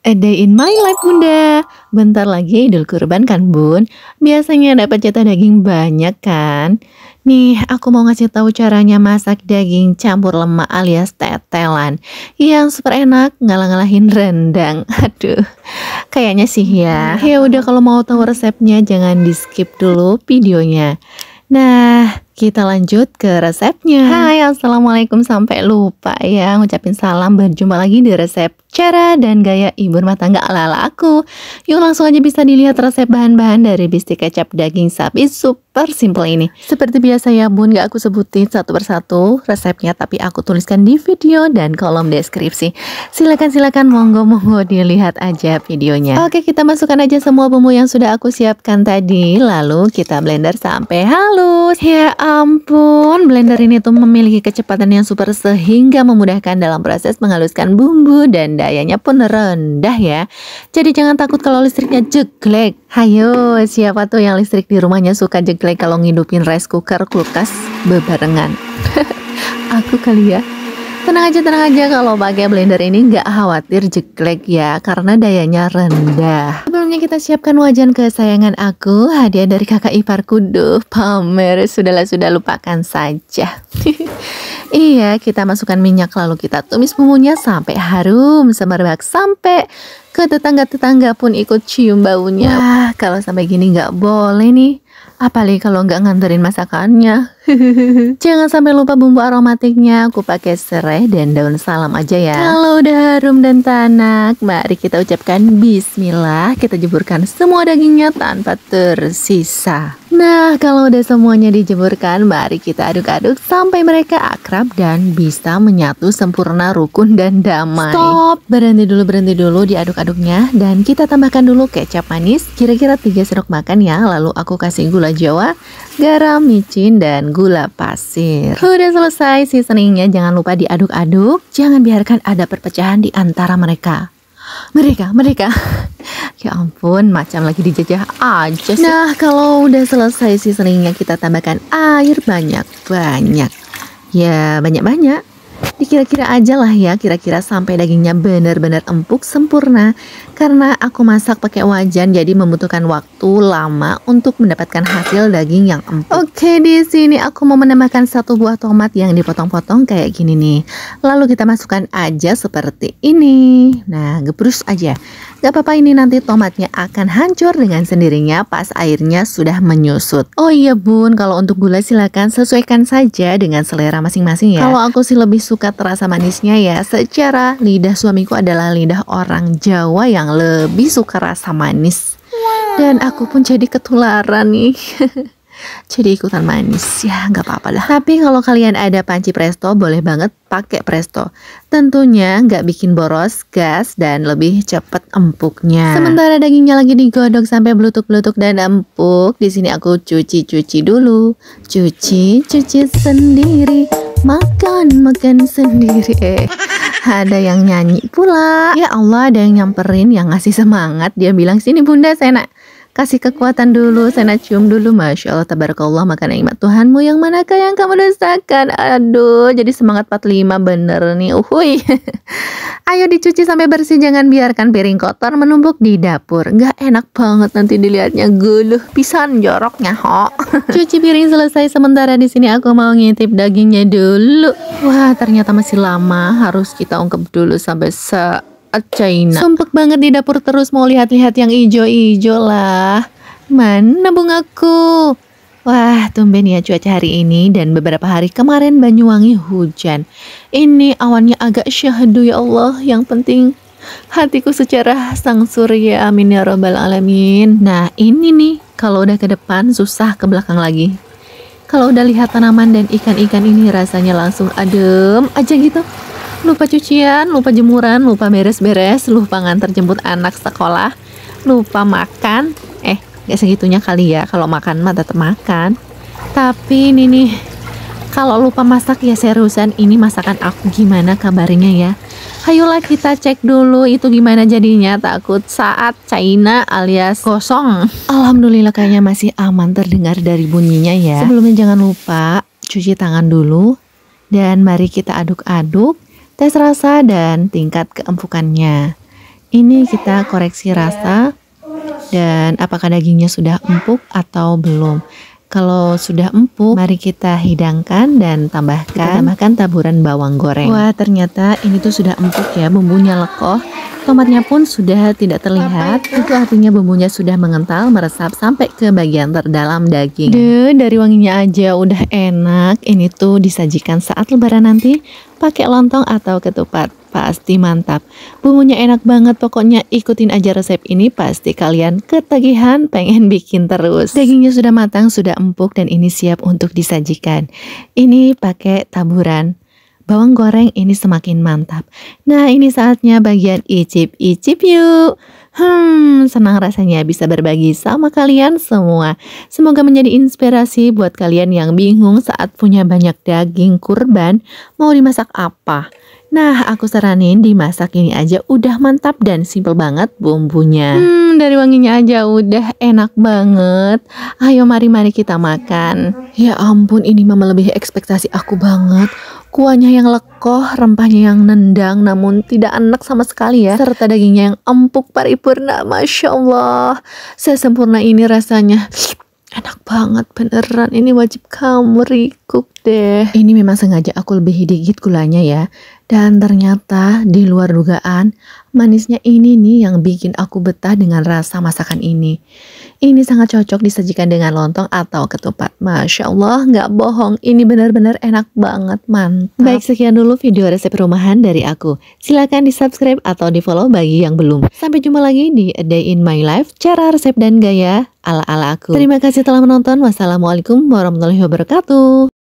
A day in my life bunda. Bentar lagi Idul Kurban kan bun. Biasanya dapat jatah daging banyak kan. Nih aku mau ngasih tahu caranya masak daging campur lemak alias tetelan. Yang super enak ngalah-ngalahin rendang. Aduh kayaknya sih ya. Ya udah kalau mau tahu resepnya jangan di skip dulu videonya. Nah kita lanjut ke resepnya. Hai assalamualaikum, sampai lupa ya ngucapin salam. Berjumpa lagi di resep cara dan gaya ibu rumah tangga ala-ala aku. Yuk langsung aja bisa dilihat resep bahan-bahan dari bistik kecap daging sapi super simple ini. Seperti biasa ya bun, gak aku sebutin satu persatu resepnya, tapi aku tuliskan di video dan kolom deskripsi. Silakan monggo dilihat aja videonya. Oke, kita masukkan aja semua bumbu yang sudah aku siapkan tadi, lalu kita blender sampai halus. Ya ampun, blender ini tuh memiliki kecepatan yang super sehingga memudahkan dalam proses menghaluskan bumbu dan dayanya pun rendah ya. Jadi jangan takut kalau listriknya jeglek. Hayo, siapa tuh yang listrik di rumahnya suka jeglek kalau ngidupin rice cooker, kulkas bebarengan? Aku kali ya. Tenang aja kalau pakai blender ini nggak khawatir jeglek ya, karena dayanya rendah. Sebelumnya kita siapkan wajan kesayangan aku, hadiah dari kakak iparku. Duh, pamer, sudah lupakan saja. Iya, kita masukkan minyak lalu kita tumis bumbunya sampai harum semerbak, sampai ke tetangga-tetangga pun ikut cium baunya. Wah, kalau sampai gini nggak boleh nih. Apalagi kalau nggak nganterin masakannya. Jangan sampai lupa bumbu aromatiknya. Aku pakai serai dan daun salam aja ya. Kalau udah harum dan tanak, mari kita ucapkan bismillah. Kita jeburkan semua dagingnya tanpa tersisa. Nah, kalau udah semuanya dijeburkan, mari kita aduk-aduk sampai mereka akrab dan bisa menyatu sempurna, rukun dan damai. Stop, berhenti dulu diaduk-aduknya, dan kita tambahkan dulu kecap manis, kira-kira 3 sendok makan ya. Lalu aku kasih gula jawa, garam, micin, dan gula pasir. Udah selesai seasoningnya, jangan lupa diaduk-aduk. Jangan biarkan ada perpecahan di antara mereka. Ya ampun, macam lagi dijajah aja sih. Nah, kalau udah selesai seasoningnya, kita tambahkan air banyak-banyak. Ya, banyak-banyak. Dikira-kira aja lah ya, kira-kira sampai dagingnya benar-benar empuk sempurna. Karena aku masak pakai wajan, jadi membutuhkan waktu lama untuk mendapatkan hasil daging yang empuk. Oke, di sini aku mau menambahkan 1 buah tomat yang dipotong-potong kayak gini nih. Lalu kita masukkan aja seperti ini. Nah, gebrus aja. Gak apa-apa, ini nanti tomatnya akan hancur dengan sendirinya pas airnya sudah menyusut. Oh iya bun, kalau untuk gula silakan sesuaikan saja dengan selera masing-masing ya. Kalau aku sih lebih suka terasa manisnya ya. Secara lidah suamiku adalah lidah orang Jawa yang lebih suka rasa manis. Dan aku pun jadi ketularan nih. Jadi ikutan manis ya, nggak apa-apa lah. Tapi kalau kalian ada panci presto, boleh banget pakai presto. Tentunya nggak bikin boros gas dan lebih cepet empuknya. Sementara dagingnya lagi digodok sampai beletuk-beletuk dan empuk, di sini aku cuci dulu. Cuci sendiri, makan sendiri. Ada yang nyanyi pula. Ya Allah, ada yang nyamperin, yang ngasih semangat. Dia bilang, sini bunda, saya nak kasih kekuatan dulu, saya cium dulu. Masya Allah, tabarakallah, makan nikmat Tuhanmu yang manakah yang kamu dosakan. Aduh, jadi semangat 45 bener nih. Uhuy. Ayo dicuci sampai bersih, jangan biarkan piring kotor menumpuk di dapur. Nggak enak banget nanti dilihatnya, guluh pisan joroknya ho. Cuci piring selesai, sementara di sini aku mau ngintip dagingnya dulu. Wah, ternyata masih lama, harus kita ungkep dulu sampai China. Sumpek banget di dapur, terus mau lihat-lihat yang ijo-ijo lah. Mana bungaku? Wah, tumben ya cuaca hari ini, dan beberapa hari kemarin Banyuwangi hujan. Ini awannya agak syahdu ya Allah. Yang penting hatiku secara sang surya, amin ya robbal alamin. Nah ini nih, kalau udah ke depan susah ke belakang lagi. Kalau udah lihat tanaman dan ikan-ikan ini rasanya langsung adem aja gitu. Lupa cucian, lupa jemuran, lupa beres-beres, lupa nganter jemput anak sekolah, lupa makan. Gak segitunya kali ya, kalau makan mah tetap makan. Tapi ini nih, kalau lupa masak ya seriusan, ini masakan aku gimana kabarnya ya. Ayolah kita cek dulu itu gimana jadinya, takut saat China alias gosong. Alhamdulillah kayaknya masih aman terdengar dari bunyinya ya. Sebelumnya jangan lupa cuci tangan dulu, dan mari kita aduk-aduk, tes rasa dan tingkat keempukannya. Ini kita koreksi rasa dan apakah dagingnya sudah empuk atau belum. Kalau sudah empuk, mari kita hidangkan dan tambahkan taburan bawang goreng. Wah, ternyata ini tuh sudah empuk ya, bumbunya lekoh. Tomatnya pun sudah tidak terlihat. Itu artinya bumbunya sudah mengental, meresap sampai ke bagian terdalam daging. Dari wanginya aja udah enak. Ini tuh disajikan saat lebaran nanti pakai lontong atau ketupat. Pasti mantap. Bumbunya enak banget, pokoknya ikutin aja resep ini, pasti kalian ketagihan pengen bikin terus. Dagingnya sudah matang, sudah empuk, dan ini siap untuk disajikan. Ini pakai taburan bawang goreng, ini semakin mantap. Nah, ini saatnya bagian icip-icip yuk. Senang rasanya bisa berbagi sama kalian semua. Semoga menjadi inspirasi buat kalian yang bingung saat punya banyak daging kurban mau dimasak apa. Nah, aku saranin dimasak ini aja udah mantap dan simple banget bumbunya. Dari wanginya aja udah enak banget. Ayo mari kita makan. Ya ampun, ini mah melebihi ekspektasi aku banget. Kuahnya yang lekoh, rempahnya yang nendang namun tidak enak sama sekali ya. Serta dagingnya yang empuk paripurna, Masya Allah. Sesempurna ini rasanya. Enak banget beneran, ini wajib kamu recook deh. Ini memang sengaja aku lebihi dikit gulanya ya. Dan ternyata di luar dugaan, manisnya ini nih yang bikin aku betah dengan rasa masakan ini. Ini sangat cocok disajikan dengan lontong atau ketupat. Masya Allah, nggak bohong, ini benar-benar enak banget, mantap. Baik, sekian dulu video resep rumahan dari aku. Silahkan di subscribe atau di follow bagi yang belum. Sampai jumpa lagi di A Day in My Life, cara resep dan gaya ala-ala aku. Terima kasih telah menonton. Wassalamualaikum warahmatullahi wabarakatuh.